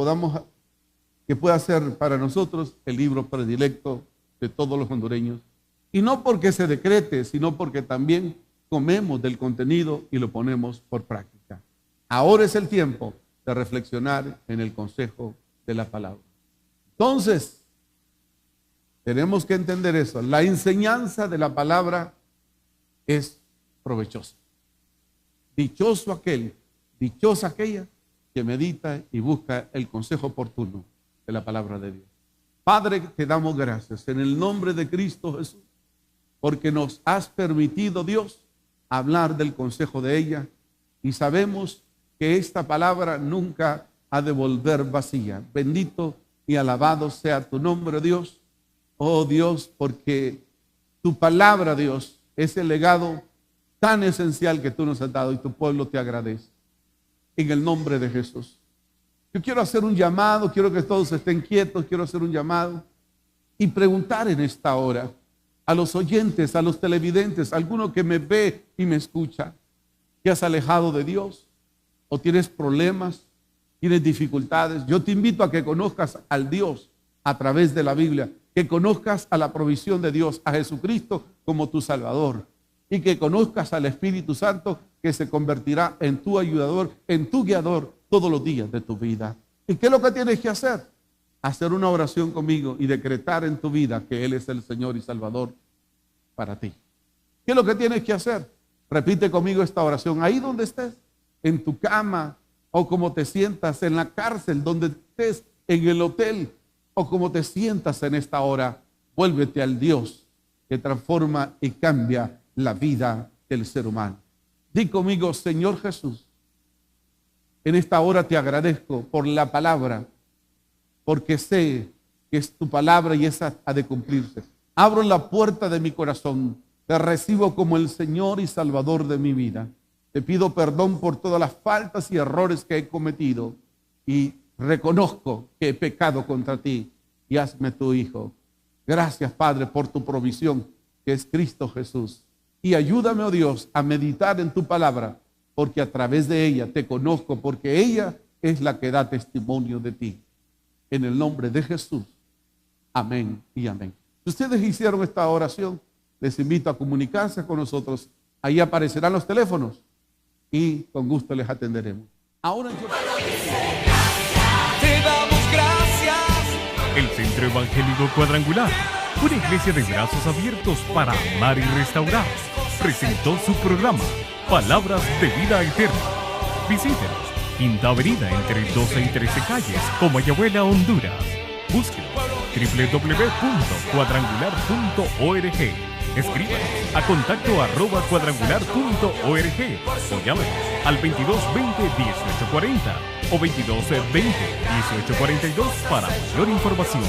que pueda ser para nosotros el libro predilecto de todos los hondureños. Y no porque se decrete, sino porque también comemos del contenido y lo ponemos por práctica. Ahora es el tiempo de reflexionar en el consejo de la palabra. Entonces, tenemos que entender eso. La enseñanza de la palabra es provechosa. Dichoso aquel, dichosa aquella que medita y busca el consejo oportuno de la palabra de Dios. Padre, te damos gracias en el nombre de Cristo Jesús, porque nos has permitido, Dios, hablar del consejo de ella, y sabemos que esta palabra nunca ha de volver vacía. Bendito y alabado sea tu nombre, Dios. Oh Dios, porque tu palabra, Dios, es el legado tan esencial que tú nos has dado y tu pueblo te agradece. En el nombre de Jesús. Yo quiero hacer un llamado, quiero que todos estén quietos, quiero hacer un llamado y preguntar en esta hora a los oyentes, a los televidentes, a alguno que me ve y me escucha, ¿te has alejado de Dios? ¿O tienes problemas? ¿Tienes dificultades? Yo te invito a que conozcas al Dios a través de la Biblia, que conozcas a la provisión de Dios, a Jesucristo como tu Salvador, y que conozcas al Espíritu Santo que se convertirá en tu ayudador, en tu guiador todos los días de tu vida. ¿Y qué es lo que tienes que hacer? Hacer una oración conmigo y decretar en tu vida que Él es el Señor y Salvador para ti. ¿Qué es lo que tienes que hacer? Repite conmigo esta oración ahí donde estés, en tu cama, o como te sientas en la cárcel, donde estés, en el hotel, o como te sientas en esta hora. Vuélvete al Dios que transforma y cambia la vida del ser humano. Di conmigo, Señor Jesús, en esta hora te agradezco por la palabra, porque sé que es tu palabra y esa ha de cumplirse. Abro la puerta de mi corazón, te recibo como el Señor y Salvador de mi vida. Te pido perdón por todas las faltas y errores que he cometido y reconozco que he pecado contra ti y hazme tu hijo. Gracias, Padre, por tu provisión, que es Cristo Jesús. Y ayúdame, oh Dios, a meditar en tu palabra, porque a través de ella te conozco, porque ella es la que da testimonio de ti. En el nombre de Jesús. Amén y amén. Si ustedes hicieron esta oración, les invito a comunicarse con nosotros. Ahí aparecerán los teléfonos y con gusto les atenderemos. Ahora yo... te damos gracias. El Centro Evangélico Cuadrangular, una iglesia de brazos abiertos para amar y restaurar, presentó su programa Palabras de Vida Eterna. Visítenos, Quinta Avenida entre 12 y 13 calles, Comayagüela, Honduras. Búsquenos www.cuadrangular.org. Escríbanos a contacto@cuadrangular.org o llámenos al 2220-1840 o 2220-1842 para mayor información.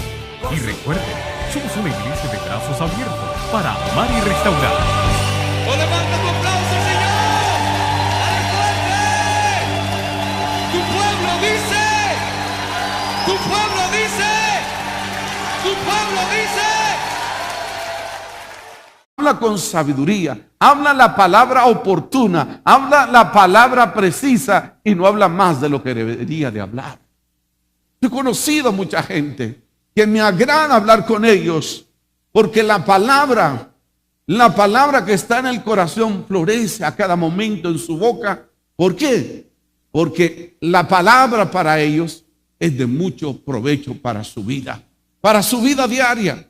Y recuerden, somos una iglesia de brazos abiertos para amar y restaurar. ¡O levanta tu aplauso, Señor! ¡Dale fuerte! Tu pueblo dice, tu pueblo dice, tu pueblo dice. Habla con sabiduría, habla la palabra oportuna, habla la palabra precisa y no habla más de lo que debería de hablar. Yo he conocido mucha gente que me agrada hablar con ellos porque la palabra que está en el corazón florece a cada momento en su boca. ¿Por qué? Porque la palabra para ellos es de mucho provecho para su vida diaria.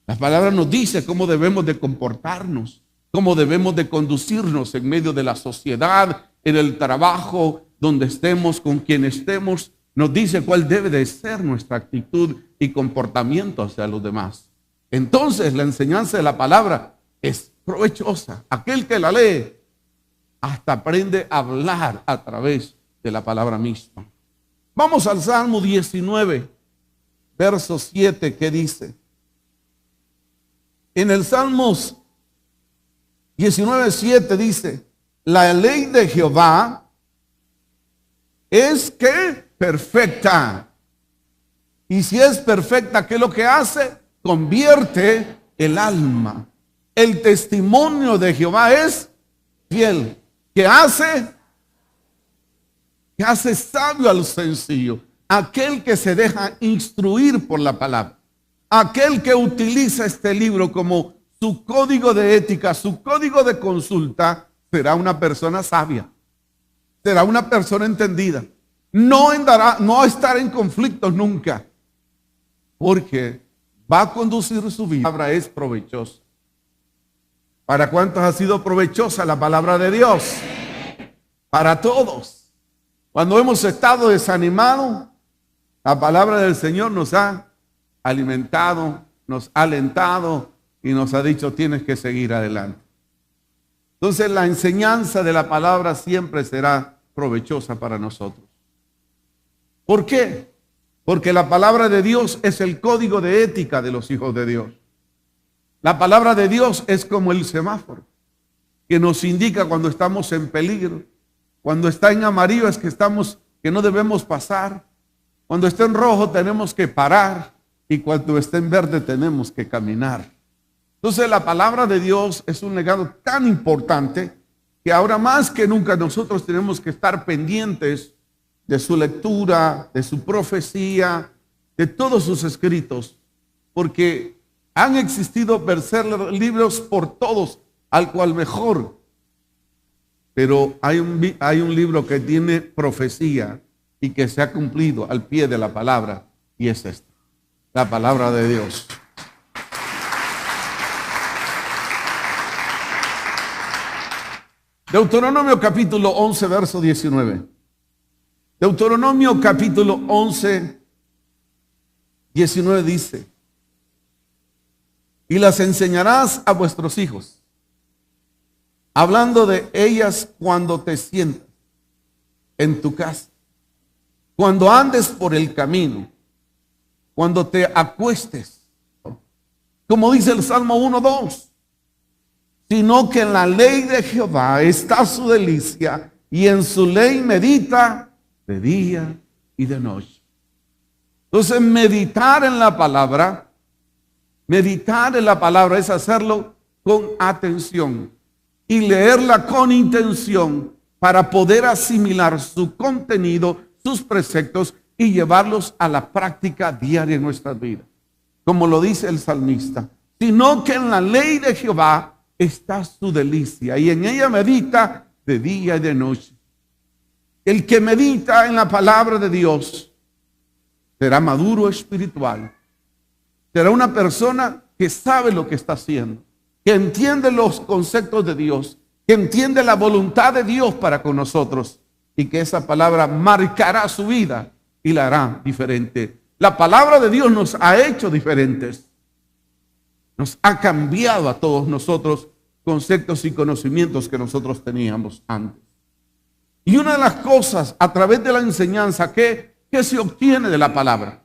La palabra nos dice cómo debemos de comportarnos, cómo debemos de conducirnos en medio de la sociedad, en el trabajo, donde estemos, con quien estemos. Nos dice cuál debe de ser nuestra actitud y comportamiento hacia los demás. Entonces la enseñanza de la palabra es provechosa. Aquel que la lee hasta aprende a hablar a través de la palabra misma. Vamos al Salmo 19, verso 7, que dice: en el Salmos 19:7 dice: la ley de Jehová es que perfecta. Y si es perfecta, ¿qué es lo que hace? Convierte el alma. El testimonio de Jehová es fiel. ¿Qué hace? Que hace sabio al sencillo. Aquel que se deja instruir por la palabra. Aquel que utiliza este libro como su código de ética, su código de consulta, será una persona sabia, será una persona entendida. No estará en conflictos nunca, porque va a conducir su vida. La palabra es provechosa. ¿Para cuántos ha sido provechosa la palabra de Dios? Para todos. Cuando hemos estado desanimados, la palabra del Señor nos ha alimentado, nos ha alentado y nos ha dicho: tienes que seguir adelante. Entonces la enseñanza de la palabra siempre será provechosa para nosotros. ¿Por qué? Porque la palabra de Dios es el código de ética de los hijos de Dios. La palabra de Dios es como el semáforo que nos indica cuando estamos en peligro. Cuando está en amarillo es que no debemos pasar. Cuando está en rojo tenemos que parar. Y cuando esté en verde tenemos que caminar. Entonces la palabra de Dios es un legado tan importante que ahora más que nunca nosotros tenemos que estar pendientes de su lectura, de su profecía, de todos sus escritos, porque han existido libros por todos, al cual mejor. Pero hay un libro que tiene profecía y que se ha cumplido al pie de la palabra, y es este. La palabra de Dios. Deuteronomio capítulo 11, verso 19. Deuteronomio capítulo 11, 19 dice: y las enseñarás a vuestros hijos, hablando de ellas cuando te sientas en tu casa, cuando andes por el camino, cuando te acuestes, como dice el Salmo 1:2, sino que en la ley de Jehová está su delicia, y en su ley medita de día y de noche. Entonces, meditar en la palabra es hacerlo con atención y leerla con intención para poder asimilar su contenido, sus preceptos y llevarlos a la práctica diaria en nuestras vidas. Como lo dice el salmista, sino que en la ley de Jehová está su delicia y en ella medita de día y de noche. El que medita en la palabra de Dios será maduro espiritual, será una persona que sabe lo que está haciendo, que entiende los conceptos de Dios, que entiende la voluntad de Dios para con nosotros y que esa palabra marcará su vida y la hará diferente. La palabra de Dios nos ha hecho diferentes, nos ha cambiado a todos nosotros conceptos y conocimientos que nosotros teníamos antes. Y una de las cosas a través de la enseñanza que se obtiene de la palabra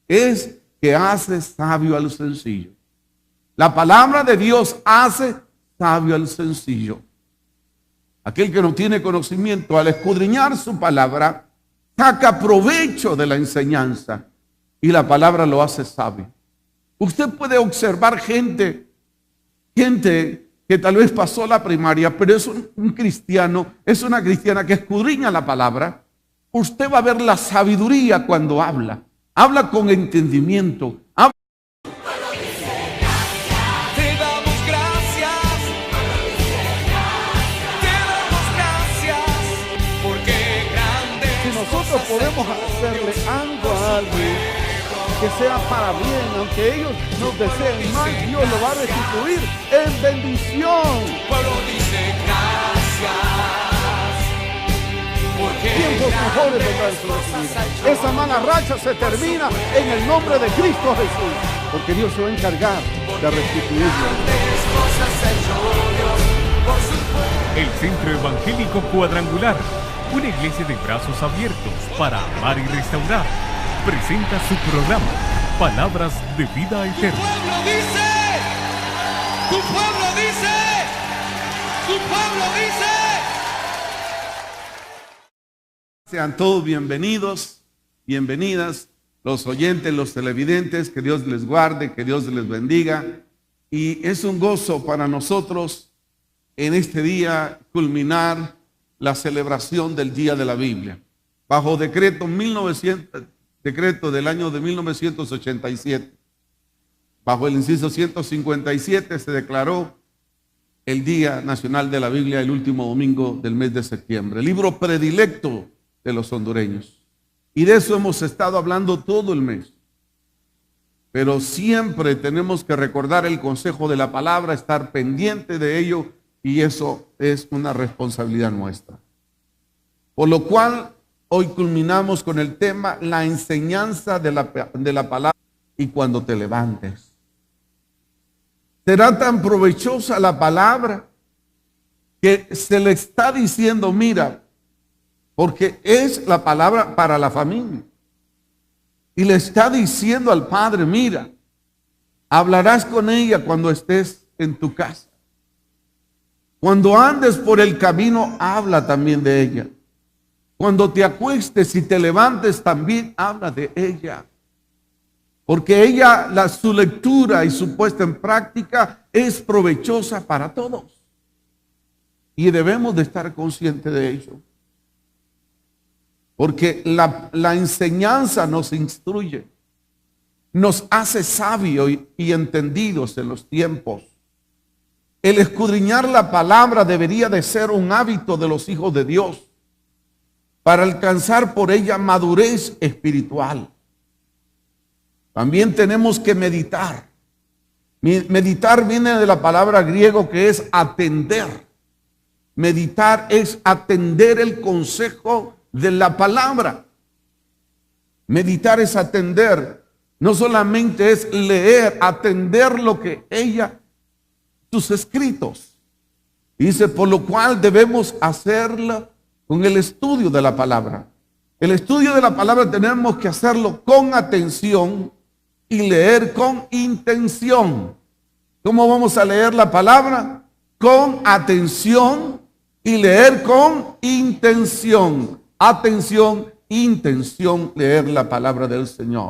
es que hace sabio al sencillo. La palabra de Dios hace sabio al sencillo. Aquel que no tiene conocimiento, al escudriñar su palabra, saca provecho de la enseñanza y la palabra lo hace sabio. Usted puede observar gente que tal vez pasó la primaria, pero es un cristiano, es una cristiana que escudriña la palabra. Usted va a ver la sabiduría cuando habla. Habla con entendimiento. Te damos gracias, porque grande. Si nosotros podemos hacerle algo a alguien que sea para bien, aunque ellos nos deseen mal, Dios lo va a restituir en bendición. Pueblo dice gracias, porque Tiempos mejores vendrán sobre su vida. Esa mala racha se termina en el nombre de Cristo Jesús, porque Dios se va a encargar de restituirlo. El Centro Evangélico Cuadrangular, una iglesia de brazos abiertos para amar y restaurar, presenta su programa Palabras de Vida Eterna. tu pueblo dice, tu pueblo dice. Sean todos bienvenidos, bienvenidas, los oyentes, los televidentes, que Dios les guarde, que Dios les bendiga. Y es un gozo para nosotros en este día culminar la celebración del Día de la Biblia. Bajo decreto del año de 1987, bajo el inciso 157 se declaró el Día Nacional de la Biblia el último domingo del mes de septiembre. El libro predilecto de los hondureños. Y de eso hemos estado hablando todo el mes. Pero siempre tenemos que recordar el consejo de la palabra, estar pendiente de ello, y eso es una responsabilidad nuestra. Por lo cual, hoy culminamos con el tema, la enseñanza de la palabra y cuando te levantes. Será tan provechosa la palabra que se le está diciendo, mira, porque es la palabra para la familia. Y le está diciendo al padre, mira, hablarás con ella cuando estés en tu casa. Cuando andes por el camino, habla también de ella. Cuando te acuestes y te levantes, también habla de ella. Porque ella, su lectura y su puesta en práctica es provechosa para todos. Y debemos de estar conscientes de ello. Porque la enseñanza nos instruye, nos hace sabios y entendidos en los tiempos. El escudriñar la palabra debería de ser un hábito de los hijos de Dios para alcanzar por ella madurez espiritual. También tenemos que meditar. Meditar viene de la palabra griego que es atender. Meditar es atender el consejo de la palabra. Meditar es atender. No solamente es leer, atender lo que ella, sus escritos. Dice, por lo cual debemos hacerlo con el estudio de la palabra. El estudio de la palabra tenemos que hacerlo con atención y leer con intención. ¿Cómo vamos a leer la palabra? Con atención y leer con intención. Atención, intención, leer la palabra del Señor.